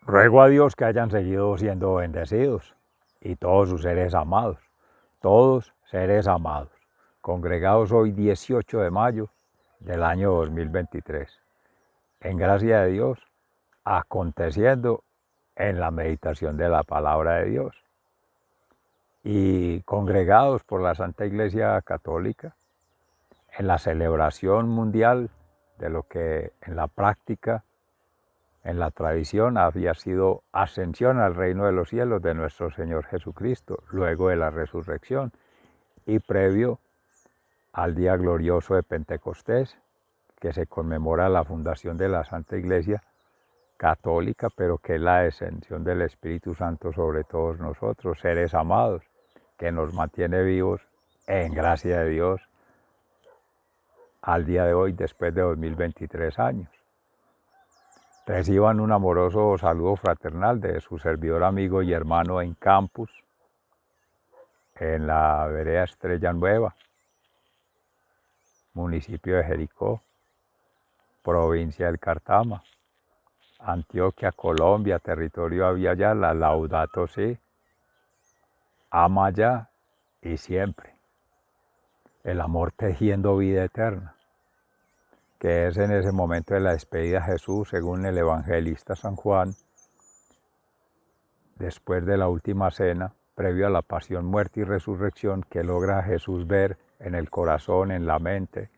Ruego a Dios que hayan seguido siendo bendecidos y todos sus seres amados, todos seres amados, congregados hoy 18 de mayo del año 2023. En gracia de Dios, aconteciendo en la meditación de la palabra de Dios y congregados por la Santa Iglesia Católica en la celebración mundial de lo que en la práctica, en la tradición, había sido ascensión al reino de los cielos de nuestro Señor Jesucristo, luego de la resurrección y previo al día glorioso de Pentecostés, que se conmemora la fundación de la Santa Iglesia Católica, pero que es la descensión del Espíritu Santo sobre todos nosotros, seres amados, que nos mantiene vivos en gracia de Dios al día de hoy, después de 2023 años. Reciban un amoroso saludo fraternal de su servidor, amigo y hermano en Campus, en la vereda Estrella Nueva, municipio de Jericó, provincia del Cartama, Antioquia, Colombia, territorio Aviala, Laudato Si, ama ya y siempre. El amor tejiendo vida eterna, que es en ese momento de la despedida de Jesús, según el evangelista San Juan, después de la última cena, previo a la pasión, muerte y resurrección, que logra Jesús ver en el corazón, en la mente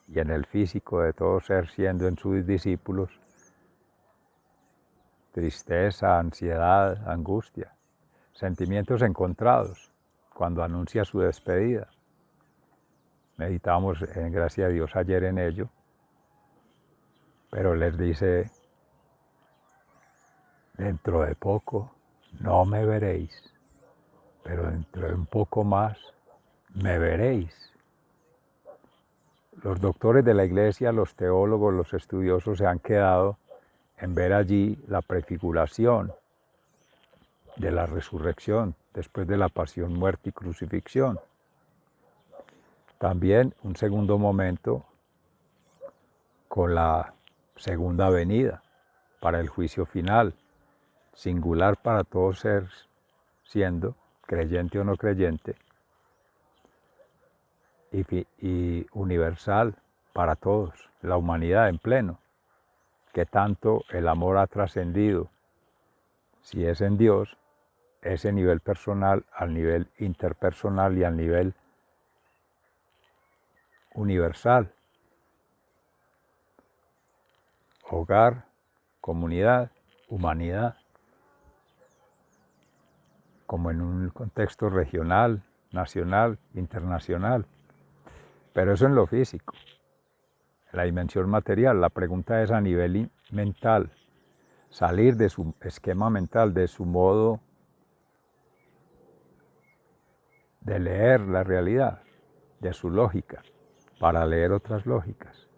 y en el físico de todo ser, siendo en sus discípulos tristeza, ansiedad, angustia, sentimientos encontrados cuando anuncia su despedida. Meditamos en gracia a Dios ayer en ello, pero les dice: dentro de poco no me veréis, pero dentro de un poco más me veréis. Los doctores de la Iglesia, los teólogos, los estudiosos se han quedado en ver allí la prefiguración de la resurrección después de la pasión, muerte y crucifixión. También un segundo momento con la segunda venida para el juicio final, singular para todos seres, siendo creyente o no creyente, y universal para todos, la humanidad en pleno, que tanto el amor ha trascendido, si es en Dios, ese nivel personal, al nivel interpersonal y al nivel universal. Hogar, comunidad, humanidad, como en un contexto regional, nacional, internacional. Pero eso en lo físico, en la dimensión material. La pregunta es a nivel mental, salir de su esquema mental, de su modo de leer la realidad, de su lógica, para leer otras lógicas,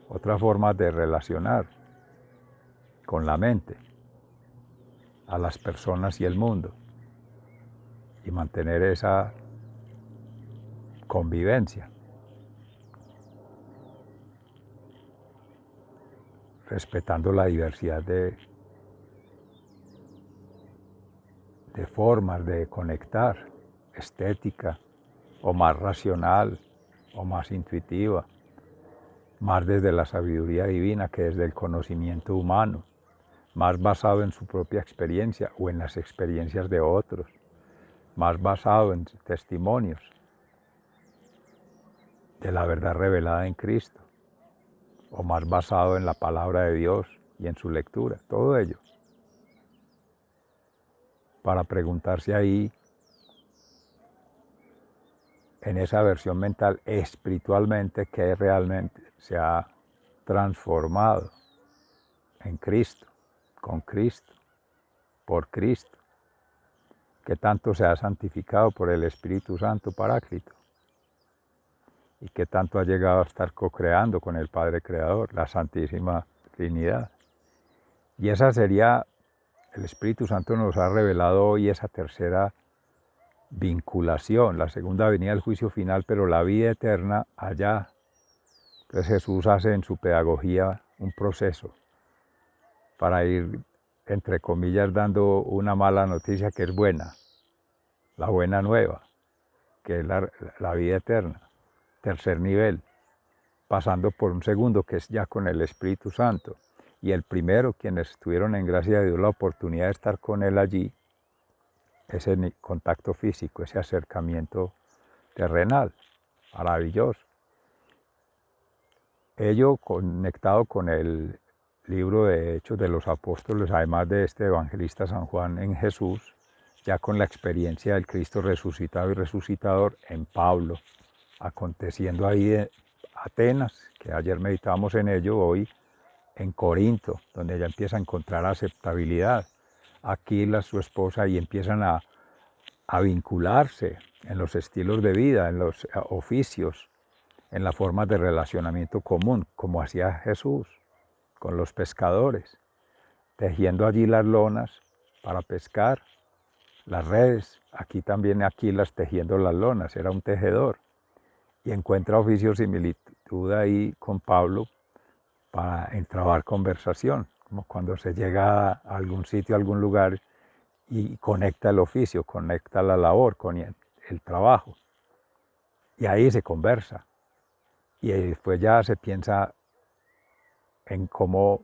otras formas de relacionar con la mente a las personas y el mundo, y mantener esa convivencia, respetando la diversidad de formas de conectar, estética, o más racional, o más intuitiva, más desde la sabiduría divina que desde el conocimiento humano, más basado en su propia experiencia o en las experiencias de otros, más basado en testimonios de la verdad revelada en Cristo, o más basado en la palabra de Dios y en su lectura, todo ello, para preguntarse ahí, en esa versión mental, espiritualmente, qué realmente se ha transformado en Cristo, con Cristo, por Cristo, que tanto se ha santificado por el Espíritu Santo Paráclito y que tanto ha llegado a estar co-creando con el Padre Creador, la Santísima Trinidad. Y esa sería, el Espíritu Santo nos ha revelado hoy esa tercera vinculación, la segunda venida del juicio final, pero la vida eterna allá. Entonces Jesús hace en su pedagogía un proceso para ir entre comillas, dando una mala noticia que es buena, la buena nueva, que es la vida eterna, tercer nivel, pasando por un segundo que es ya con el Espíritu Santo. Y el primero, quienes tuvieron en gracia de Dios la oportunidad de estar con Él allí, ese contacto físico, ese acercamiento terrenal, maravilloso. Ello conectado con el libro de Hechos de los Apóstoles, además de este evangelista San Juan en Jesús, ya con la experiencia del Cristo resucitado y resucitador en Pablo, aconteciendo ahí en Atenas, que ayer meditábamos en ello, hoy en Corinto, donde ella empieza a encontrar aceptabilidad. Aquila, su esposa, y empiezan a vincularse en los estilos de vida, en los oficios, en las formas de relacionamiento común, como hacía Jesús con los pescadores, tejiendo allí las lonas para pescar, las redes. Aquí también Aquilas tejiendo las lonas, era un tejedor. Y encuentra oficio similitud ahí con Pablo para entrabar conversación, como cuando se llega a algún sitio, a algún lugar y conecta el oficio, conecta la labor con el trabajo. Y ahí se conversa. Y después ya se piensa en cómo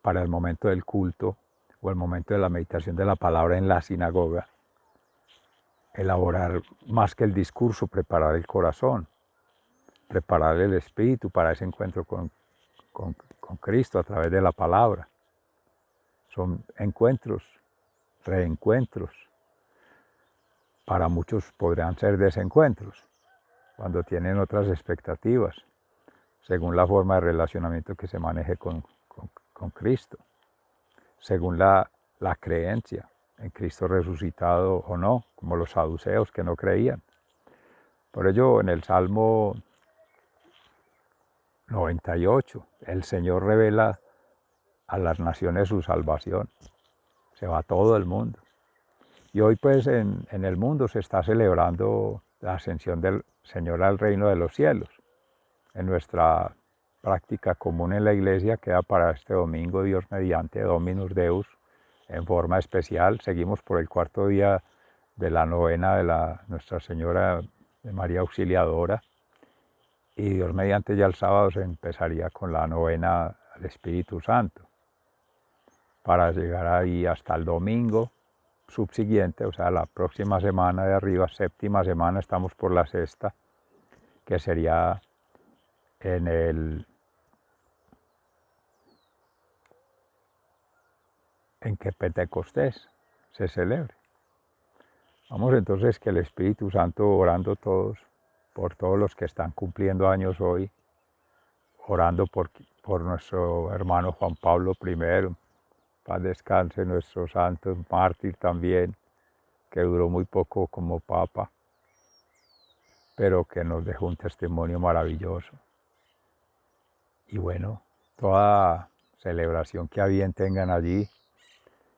para el momento del culto o el momento de la meditación de la palabra en la sinagoga, elaborar más que el discurso, preparar el corazón, preparar el espíritu para ese encuentro con Cristo a través de la palabra. Son encuentros, reencuentros. Para muchos podrán ser desencuentros, cuando tienen otras expectativas, según la forma de relacionamiento que se maneje con Cristo, según la creencia en Cristo resucitado o no, como los saduceos que no creían. Por ello, en el Salmo 98, el Señor revela a las naciones su salvación. Se va a todo el mundo. Y hoy pues en el mundo se está celebrando la ascensión del Señor al reino de los cielos. En nuestra práctica común en la iglesia queda para este domingo, Dios mediante, Dominus Deus, en forma especial. Seguimos por el cuarto día de la novena de Nuestra Señora de María Auxiliadora. Y Dios mediante ya el sábado se empezaría con la novena al Espíritu Santo, para llegar ahí hasta el domingo subsiguiente, o sea, la próxima semana de arriba, séptima semana, estamos por la sexta, que sería en que Pentecostés se celebre. Vamos entonces que el Espíritu Santo, orando todos, por todos los que están cumpliendo años hoy, orando por nuestro hermano Juan Pablo I, paz descanse, nuestro santo mártir también, que duró muy poco como papa, pero que nos dejó un testimonio maravilloso. Y bueno, toda celebración que a bien tengan allí,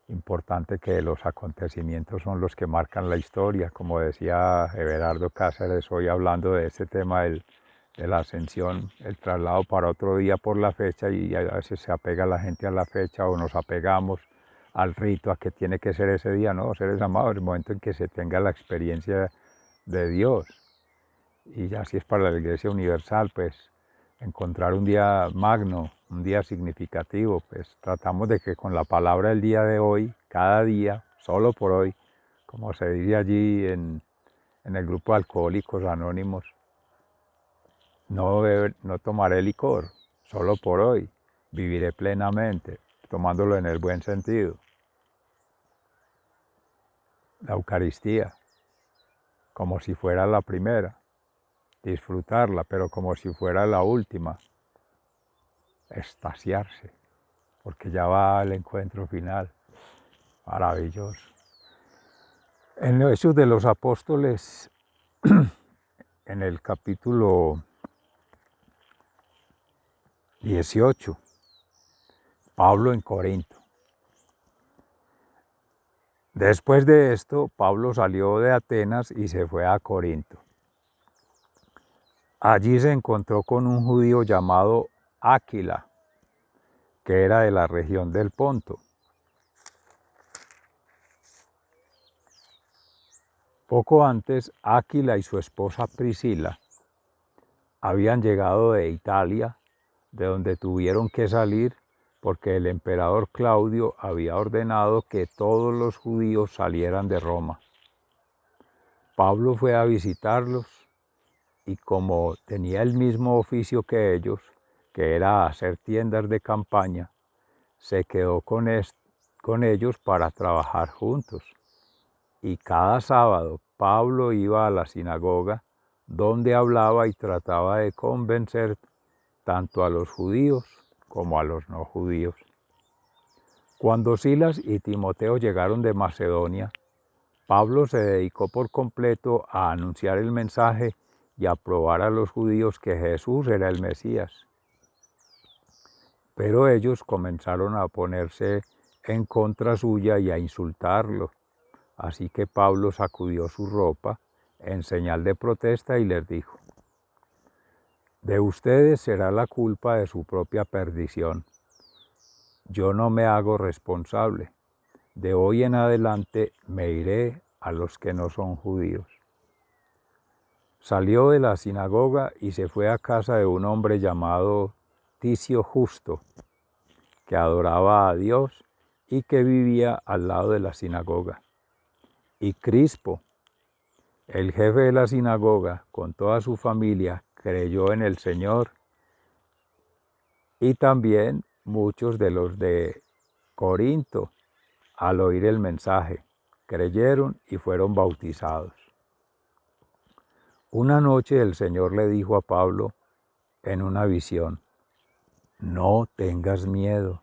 importante que los acontecimientos son los que marcan la historia, como decía Everardo Cáceres hoy hablando de este tema de la ascensión, el traslado para otro día por la fecha, y a veces se apega la gente a la fecha o nos apegamos al rito, a que tiene que ser ese día. No, seres amados, el momento en que se tenga la experiencia de Dios. Y ya si es para la Iglesia Universal, pues encontrar un día magno, un día significativo, pues tratamos de que con la palabra del día de hoy, cada día, solo por hoy, como se dice allí en el grupo de Alcohólicos Anónimos, no tomaré licor, solo por hoy, viviré plenamente, tomándolo en el buen sentido. La Eucaristía, como si fuera la primera, disfrutarla, pero como si fuera la última, extasiarse, porque ya va al encuentro final. Maravilloso. En los Hechos de los Apóstoles, en el capítulo 18, Pablo en Corinto. Después de esto, Pablo salió de Atenas y se fue a Corinto. Allí se encontró con un judío llamado Aquila, que era de la región del Ponto. Poco antes, Áquila y su esposa Priscila habían llegado de Italia, de donde tuvieron que salir porque el emperador Claudio había ordenado que todos los judíos salieran de Roma. Pablo fue a visitarlos y como tenía el mismo oficio que ellos, que era hacer tiendas de campaña, se quedó con ellos para trabajar juntos. Y cada sábado Pablo iba a la sinagoga, donde hablaba y trataba de convencer tanto a los judíos como a los no judíos. Cuando Silas y Timoteo llegaron de Macedonia, Pablo se dedicó por completo a anunciar el mensaje y a probar a los judíos que Jesús era el Mesías. Pero ellos comenzaron a ponerse en contra suya y a insultarlo. Así que Pablo sacudió su ropa en señal de protesta y les dijo: de ustedes será la culpa de su propia perdición. Yo no me hago responsable. De hoy en adelante me iré a los que no son judíos. Salió de la sinagoga y se fue a casa de un hombre llamado Ticio Justo, que adoraba a Dios y que vivía al lado de la sinagoga. Y Crispo, el jefe de la sinagoga, con toda su familia, creyó en el Señor, y también muchos de los de Corinto, al oír el mensaje, creyeron y fueron bautizados. Una noche el Señor le dijo a Pablo en una visión: no tengas miedo,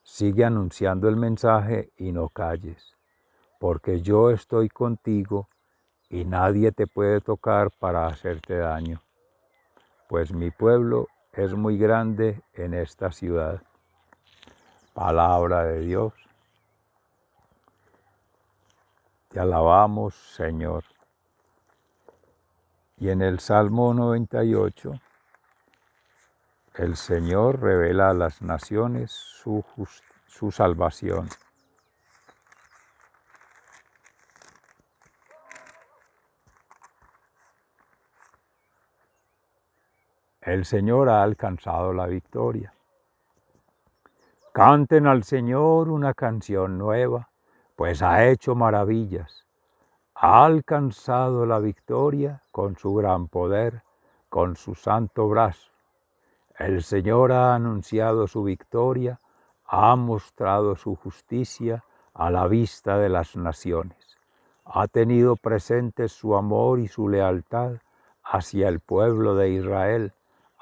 sigue anunciando el mensaje y no calles, porque yo estoy contigo y nadie te puede tocar para hacerte daño, pues mi pueblo es muy grande en esta ciudad. Palabra de Dios. Te alabamos, Señor. Y en el Salmo 98, el Señor revela a las naciones su salvación. El Señor ha alcanzado la victoria. Canten al Señor una canción nueva, pues ha hecho maravillas. Ha alcanzado la victoria con su gran poder, con su santo brazo. El Señor ha anunciado su victoria, ha mostrado su justicia a la vista de las naciones. Ha tenido presentes su amor y su lealtad hacia el pueblo de Israel.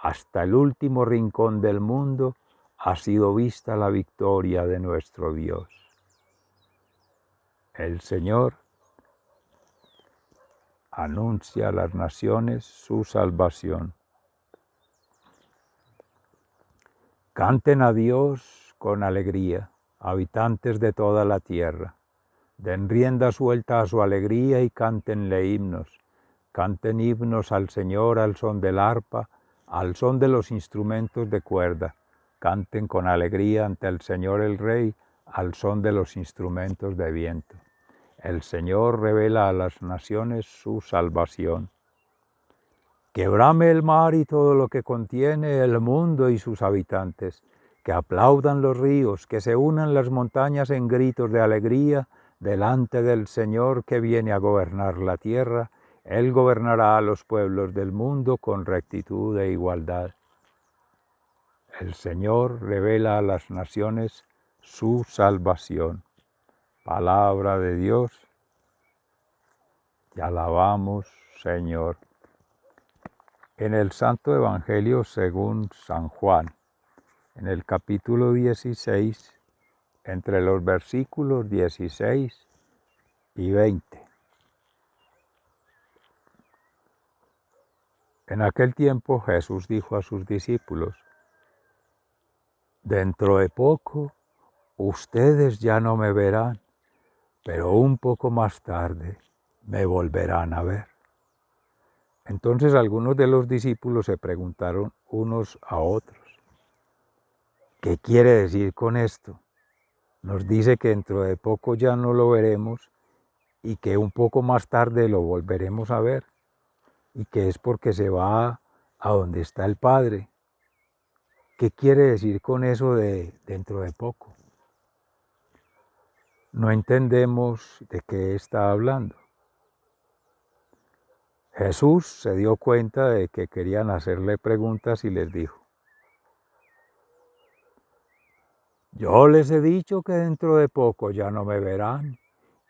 Hasta el último rincón del mundo ha sido vista la victoria de nuestro Dios. El Señor anuncia a las naciones su salvación. Canten a Dios con alegría, habitantes de toda la tierra. Den rienda suelta a su alegría y cántenle himnos. Canten himnos al Señor al son del arpa, al son de los instrumentos de cuerda. Canten con alegría ante el Señor el Rey, al son de los instrumentos de viento. El Señor revela a las naciones su salvación. Que brame el mar y todo lo que contiene, el mundo y sus habitantes. Que aplaudan los ríos, que se unan las montañas en gritos de alegría delante del Señor que viene a gobernar la tierra. Él gobernará a los pueblos del mundo con rectitud e igualdad. El Señor revela a las naciones su salvación. Palabra de Dios. Te alabamos, Señor. En el Santo Evangelio según San Juan, en el capítulo 16, entre los versículos 16 y 20. En aquel tiempo Jesús dijo a sus discípulos: dentro de poco ustedes ya no me verán, pero un poco más tarde me volverán a ver. Entonces algunos de los discípulos se preguntaron unos a otros: ¿qué quiere decir con esto? Nos dice que dentro de poco ya no lo veremos y que un poco más tarde lo volveremos a ver, y que es porque se va a donde está el Padre. ¿Qué quiere decir con eso de dentro de poco? No entendemos de qué está hablando. Jesús se dio cuenta de que querían hacerle preguntas y les dijo: yo les he dicho que dentro de poco ya no me verán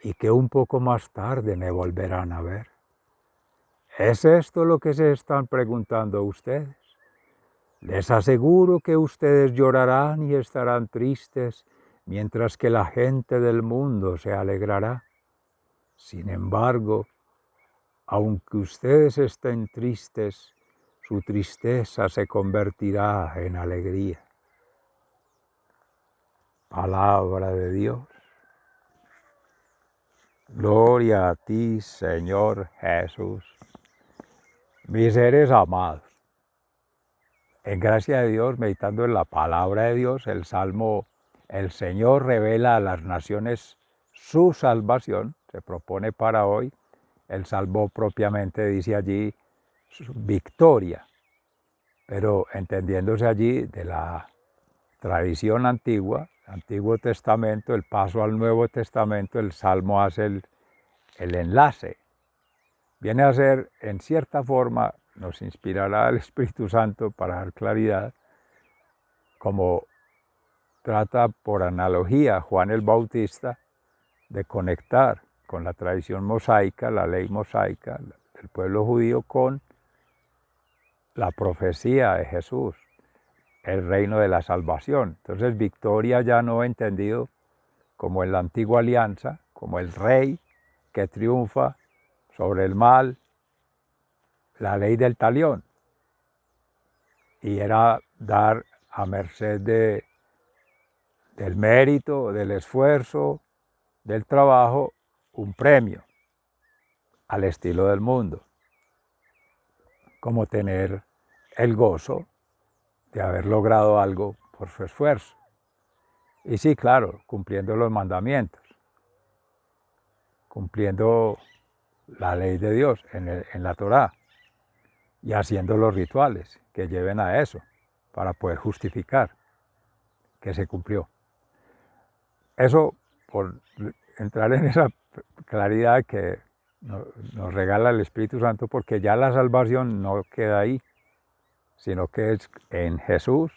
y que un poco más tarde me volverán a ver. ¿Es esto lo que se están preguntando ustedes? Les aseguro que ustedes llorarán y estarán tristes, mientras que la gente del mundo se alegrará. Sin embargo, aunque ustedes estén tristes, su tristeza se convertirá en alegría. Palabra de Dios. Gloria a ti, Señor Jesús. Mis seres amados, en gracia de Dios, meditando en la palabra de Dios, el Salmo, el Señor revela a las naciones su salvación, se propone para hoy. El Salmo propiamente dice allí victoria, pero entendiéndose allí de la tradición antigua, Antiguo Testamento, el paso al Nuevo Testamento, el Salmo hace el enlace. Viene a ser, en cierta forma, nos inspirará el Espíritu Santo para dar claridad, como trata por analogía Juan el Bautista de conectar con la tradición mosaica, la ley mosaica del pueblo judío, con la profecía de Jesús, el reino de la salvación. Entonces, victoria ya no entendido como en la antigua alianza, como el rey que triunfa sobre el mal, la ley del talión, y era dar a merced del mérito, del esfuerzo, del trabajo, un premio al estilo del mundo, como tener el gozo de haber logrado algo por su esfuerzo. Y sí, claro, cumpliendo los mandamientos, cumpliendo la ley de Dios en la Torá, y haciendo los rituales que lleven a eso, para poder justificar que se cumplió. Eso, por entrar en esa claridad que nos regala el Espíritu Santo, porque ya la salvación no queda ahí, sino que es en Jesús,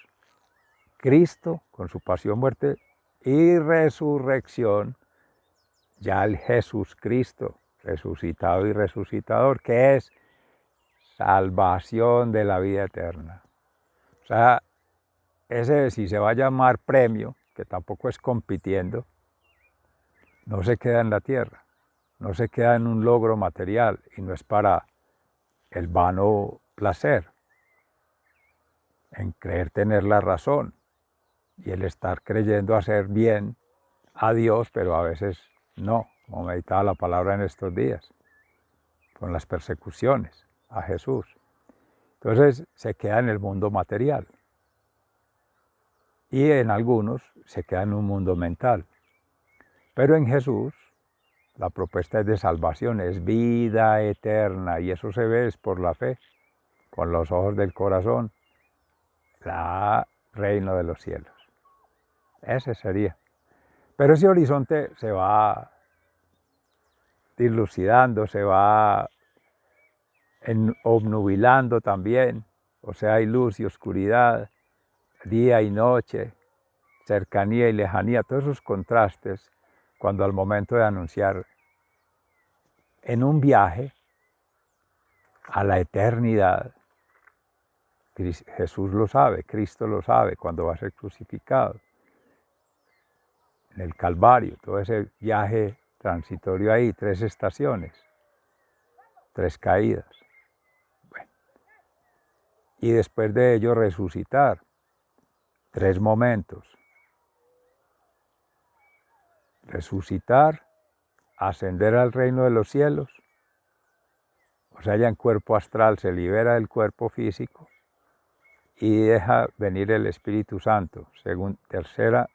Cristo, con su pasión, muerte y resurrección, ya el Jesús Cristo, resucitado y resucitador, que es salvación de la vida eterna. O sea, ese, si se va a llamar premio, que tampoco es compitiendo, no se queda en la tierra, no se queda en un logro material y no es para el vano placer, en creer tener la razón y el estar creyendo hacer bien a Dios, pero a veces no, como meditaba la palabra en estos días, con las persecuciones a Jesús. Entonces se queda en el mundo material y en algunos se queda en un mundo mental. Pero en Jesús la propuesta es de salvación, es vida eterna, y eso se ve es por la fe, con los ojos del corazón, el reino de los cielos. Ese sería. Pero ese horizonte se va dilucidando, se va obnubilando también, o sea, hay luz y oscuridad, día y noche, cercanía y lejanía, todos esos contrastes, cuando al momento de anunciar en un viaje a la eternidad, Jesús lo sabe, Cristo lo sabe, cuando va a ser crucificado, en el Calvario, todo ese viaje transitorio ahí, 3 estaciones, 3 caídas. Bueno, y después de ello resucitar, 3 momentos. Resucitar, ascender al reino de los cielos, o sea, ya en cuerpo astral se libera del cuerpo físico y deja venir el Espíritu Santo, según tercera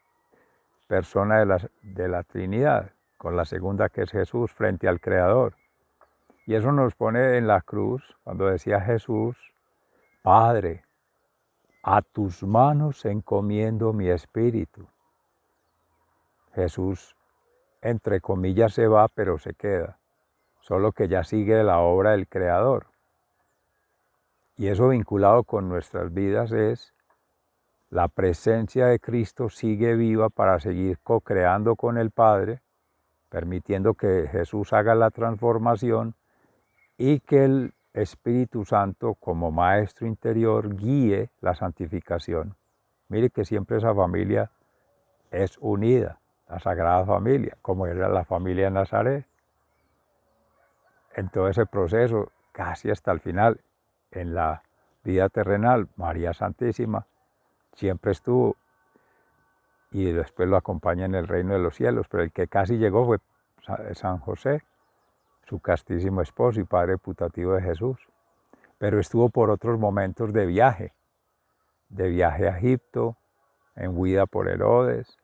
persona de la Trinidad, con la segunda que es Jesús frente al Creador. Y eso nos pone en la cruz cuando decía Jesús, Padre, a tus manos encomiendo mi espíritu. Jesús, entre comillas, se va, pero se queda, solo que ya sigue la obra del Creador. Y eso vinculado con nuestras vidas es la presencia de Cristo sigue viva para seguir co-creando con el Padre, permitiendo que Jesús haga la transformación y que el Espíritu Santo como maestro interior guíe la santificación. Mire que siempre esa familia es unida, la Sagrada Familia, como era la familia de Nazaret. En todo ese proceso, casi hasta el final, en la vida terrenal, María Santísima siempre estuvo y después lo acompaña en el reino de los cielos, pero el que casi llegó fue San José, su castísimo esposo y padre putativo de Jesús. Pero estuvo por otros momentos de viaje a Egipto, en huida por Herodes,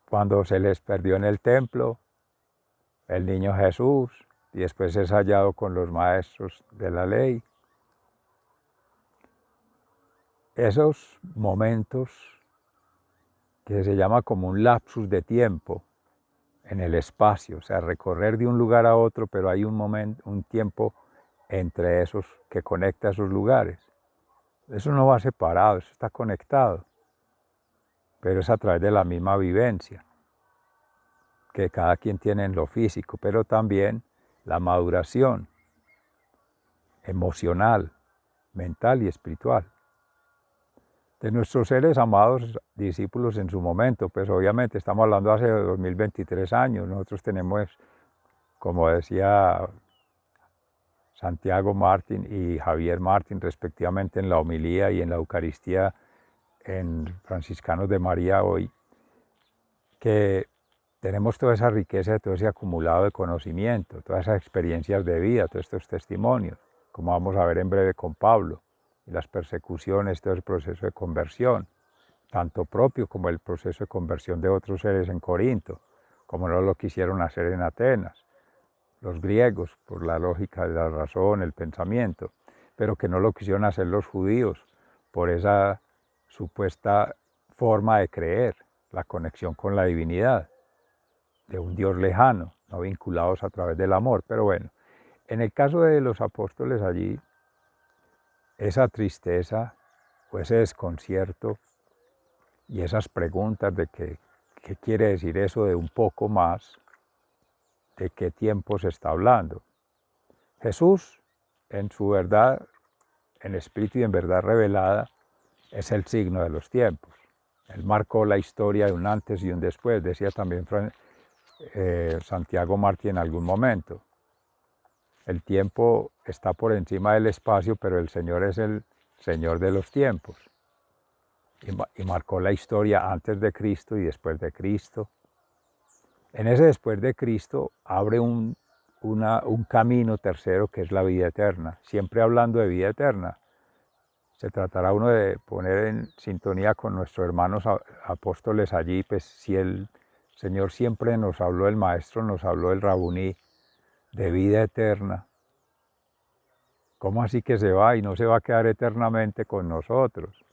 cuando se les perdió en el templo el niño Jesús y después es hallado con los maestros de la ley. Esos momentos que se llama como un lapsus de tiempo en el espacio, o sea, recorrer de un lugar a otro, pero hay un momento, un tiempo entre esos que conecta esos lugares. Eso no va separado, eso está conectado, pero es a través de la misma vivencia que cada quien tiene en lo físico, pero también la maduración emocional, mental y espiritual de nuestros seres amados discípulos en su momento. Pues obviamente estamos hablando hace 2023 años, nosotros tenemos, como decía Santiago Martín y Javier Martín respectivamente en la homilía y en la Eucaristía en Franciscanos de María hoy, que tenemos toda esa riqueza, todo ese acumulado de conocimiento, todas esas experiencias de vida, todos estos testimonios, como vamos a ver en breve con Pablo, y las persecuciones, todo el proceso de conversión, tanto propio como el proceso de conversión de otros seres en Corinto, como no lo quisieron hacer en Atenas, los griegos, por la lógica de la razón, el pensamiento, pero que no lo quisieron hacer los judíos, por esa supuesta forma de creer, la conexión con la divinidad, de un Dios lejano, no vinculados a través del amor. Pero bueno, en el caso de los apóstoles allí, esa tristeza o ese desconcierto y esas preguntas de qué quiere decir eso de un poco más, de qué tiempo se está hablando. Jesús, en su verdad, en espíritu y en verdad revelada, es el signo de los tiempos. Él marcó la historia de un antes y un después, decía también Santiago Martí en algún momento. El tiempo está por encima del espacio, pero el Señor es el Señor de los tiempos. Y marcó la historia antes de Cristo y después de Cristo. En ese después de Cristo abre un camino tercero que es la vida eterna. Siempre hablando de vida eterna, se tratará uno de poner en sintonía con nuestros hermanos apóstoles allí, pues si el Señor siempre nos habló, el Maestro nos habló del Rabuní, de vida eterna. ¿Cómo así que se va y no se va a quedar eternamente con nosotros?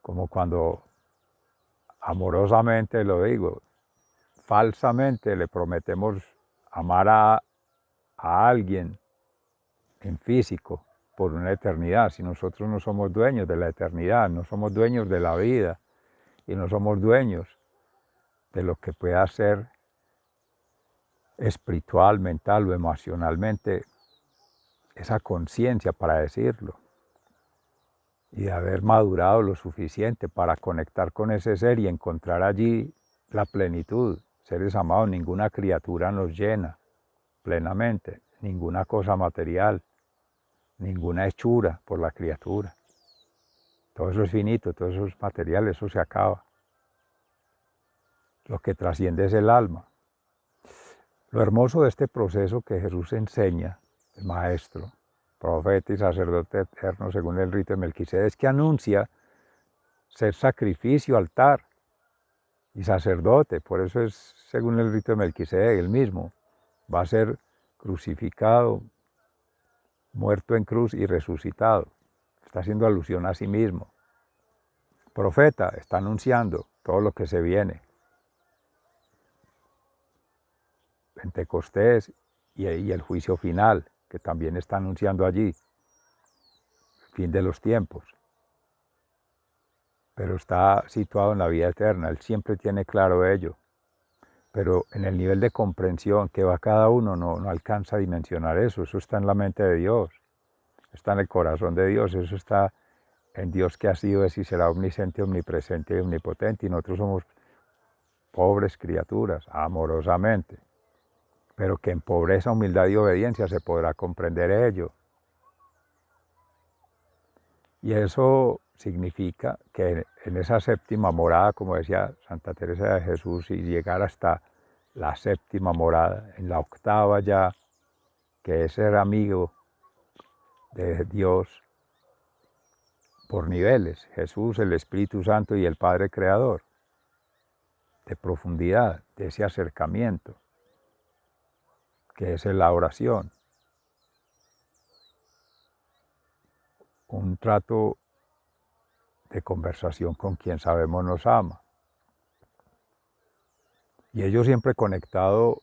Como cuando amorosamente, lo digo, falsamente le prometemos amar a alguien en físico por una eternidad, si nosotros no somos dueños de la eternidad, no somos dueños de la vida y no somos dueños de lo que pueda ser espiritual, mental o emocionalmente, esa conciencia para decirlo, y de haber madurado lo suficiente para conectar con ese ser y encontrar allí la plenitud. Seres amados, ninguna criatura nos llena plenamente, ninguna cosa material, ninguna hechura por la criatura. Todo eso es finito, todo eso es material, eso se acaba. Lo que trasciende es el alma. Lo hermoso de este proceso que Jesús enseña, el Maestro, profeta y sacerdote eterno según el rito de Melquisedec, es que anuncia ser sacrificio, altar, y sacerdote, por eso es según el rito de Melquisedec, el mismo. Va a ser crucificado, muerto en cruz y resucitado. Está haciendo alusión a sí mismo. Profeta, está anunciando todo lo que se viene. Pentecostés y el juicio final, que también está anunciando allí. Fin de los tiempos. Pero está situado en la vida eterna. Él siempre tiene claro ello. Pero en el nivel de comprensión que va cada uno no alcanza a dimensionar eso. Eso está en la mente de Dios. Está en el corazón de Dios. Eso está en Dios que ha sido, es y será omnisciente, omnipresente y omnipotente. Y nosotros somos pobres criaturas, amorosamente. Pero que en pobreza, humildad y obediencia se podrá comprender ello. Y eso significa que en esa séptima morada, como decía Santa Teresa de Jesús, y llegar hasta la séptima morada, en la octava ya, que es ser amigo de Dios por niveles, Jesús, el Espíritu Santo y el Padre Creador, de profundidad, de ese acercamiento, que es la oración. Un trato de conversación con quien sabemos nos ama. Y ellos siempre conectados,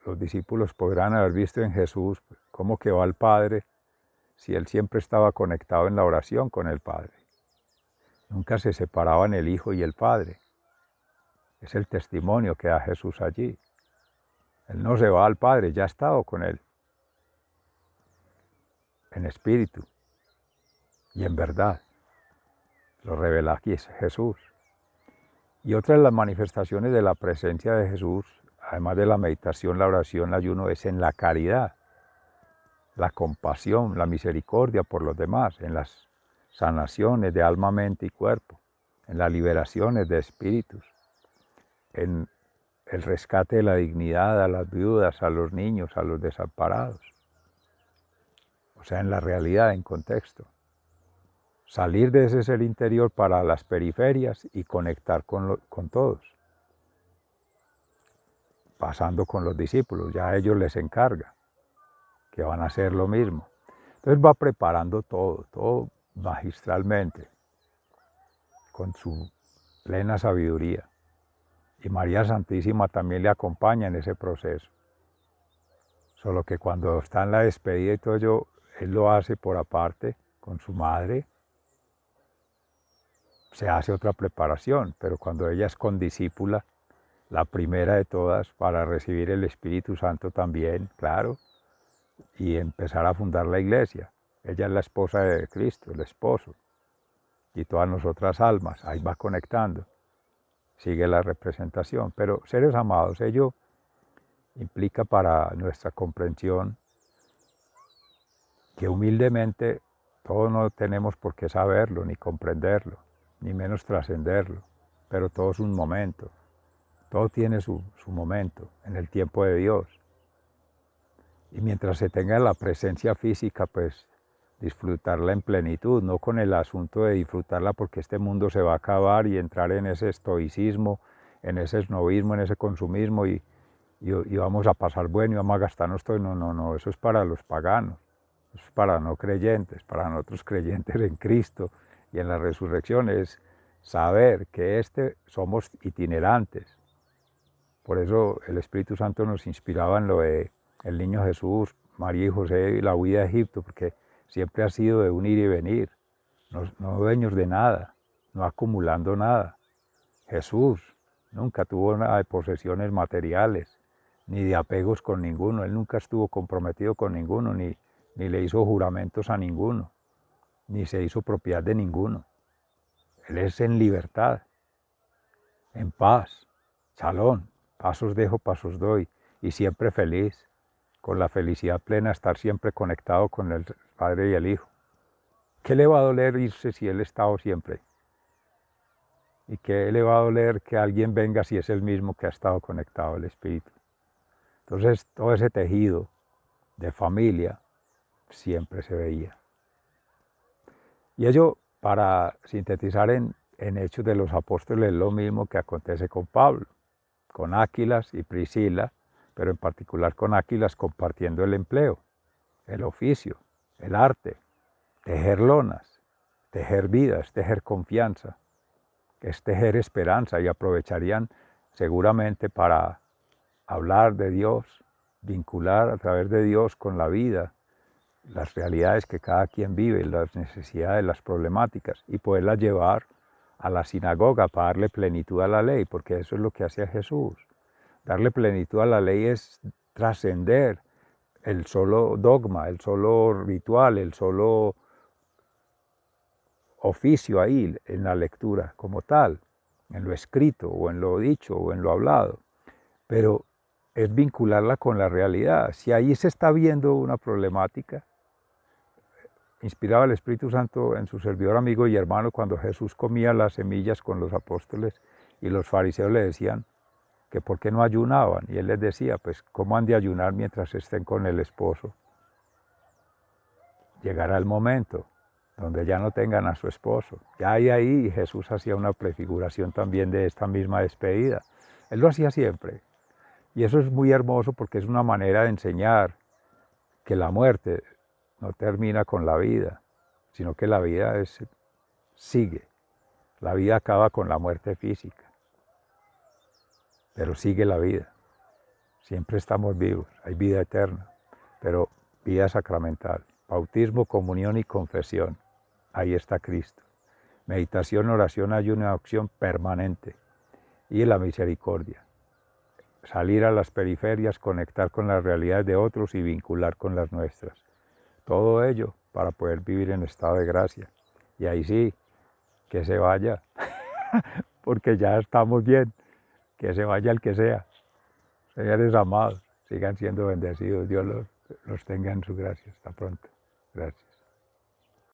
los discípulos podrán haber visto en Jesús cómo quedó al Padre si él siempre estaba conectado en la oración con el Padre. Nunca se separaban el Hijo y el Padre. Es el testimonio que da Jesús allí. Él no se va al Padre, ya ha estado con él, en espíritu y en verdad. Lo revela aquí Jesús. Y otra de las manifestaciones de la presencia de Jesús, además de la meditación, la oración, el ayuno, es en la caridad, la compasión, la misericordia por los demás, en las sanaciones de alma, mente y cuerpo, en las liberaciones de espíritus, en el rescate de la dignidad a las viudas, a los niños, a los desamparados. O sea, en la realidad, en contexto. Salir de ese ser interior para las periferias y conectar con todos. Pasando con los discípulos, ya a ellos les encarga, que van a hacer lo mismo. Entonces va preparando todo magistralmente, con su plena sabiduría. Y María Santísima también le acompaña en ese proceso. Solo que cuando está en la despedida y todo ello, él lo hace por aparte con su madre, se hace otra preparación, pero cuando ella es condiscípula, la primera de todas, para recibir el Espíritu Santo también, claro, y empezar a fundar la iglesia. Ella es la esposa de Cristo, el esposo, y todas nosotras almas, ahí va conectando, sigue la representación. Pero seres amados, ello implica para nuestra comprensión que humildemente todos no tenemos por qué saberlo, ni comprenderlo, ni menos trascenderlo, pero todo es un momento, todo tiene su momento en el tiempo de Dios. Y mientras se tenga la presencia física, pues disfrutarla en plenitud, no con el asunto de disfrutarla porque este mundo se va a acabar y entrar en ese estoicismo, en ese esnovismo, en ese consumismo y vamos a pasar bueno y vamos a gastarnos todo. No, eso es para los paganos, eso es para no creyentes, para nosotros creyentes en Cristo y en la resurrección es saber que somos itinerantes. Por eso el Espíritu Santo nos inspiraba en lo de el niño Jesús, María y José y la huida de Egipto, porque siempre ha sido de un ir y venir, no dueños de nada, no acumulando nada. Jesús nunca tuvo nada de posesiones materiales, ni de apegos con ninguno, él nunca estuvo comprometido con ninguno, ni le hizo juramentos a ninguno, ni se hizo propiedad de ninguno. Él es en libertad, en paz, shalom, pasos dejo, pasos doy, y siempre feliz, con la felicidad plena, estar siempre conectado con el Padre y el Hijo. ¿Qué le va a doler irse si Él ha estado siempre? ¿Y qué le va a doler que alguien venga si es el mismo que ha estado conectado al Espíritu? Entonces, todo ese tejido de familia siempre se veía. Y ello, para sintetizar en en Hechos de los Apóstoles es lo mismo que acontece con Pablo, con Áquilas y Priscila, pero en particular con Áquilas compartiendo el empleo, el oficio, el arte, tejer lonas, tejer vidas, tejer confianza, es tejer esperanza, y aprovecharían seguramente para hablar de Dios, vincular a través de Dios con la vida, las realidades que cada quien vive, las necesidades, las problemáticas, y poderlas llevar a la sinagoga para darle plenitud a la ley, porque eso es lo que hacía Jesús. Darle plenitud a la ley es trascender el solo dogma, el solo ritual, el solo oficio ahí en la lectura como tal, en lo escrito o en lo dicho o en lo hablado, pero es vincularla con la realidad. Si ahí se está viendo una problemática, inspirado el Espíritu Santo en su servidor, amigo y hermano, cuando Jesús comía las semillas con los apóstoles y los fariseos le decían que por qué no ayunaban, y él les decía, pues cómo han de ayunar mientras estén con el esposo. Llegará el momento donde ya no tengan a su esposo. Ya ahí Jesús hacía una prefiguración también de esta misma despedida. Él lo hacía siempre. Y eso es muy hermoso porque es una manera de enseñar que la muerte no termina con la vida, sino que la vida sigue. La vida acaba con la muerte física, pero sigue la vida. Siempre estamos vivos, hay vida eterna, pero vida sacramental. Bautismo, comunión y confesión. Ahí está Cristo. Meditación, oración, ayuno y acción permanente. Y la misericordia. Salir a las periferias, conectar con las realidades de otros y vincular con las nuestras. Todo ello para poder vivir en estado de gracia. Y ahí sí, que se vaya, porque ya estamos bien, que se vaya el que sea. Señores amados, sigan siendo bendecidos, Dios los tenga en su gracia. Hasta pronto. Gracias.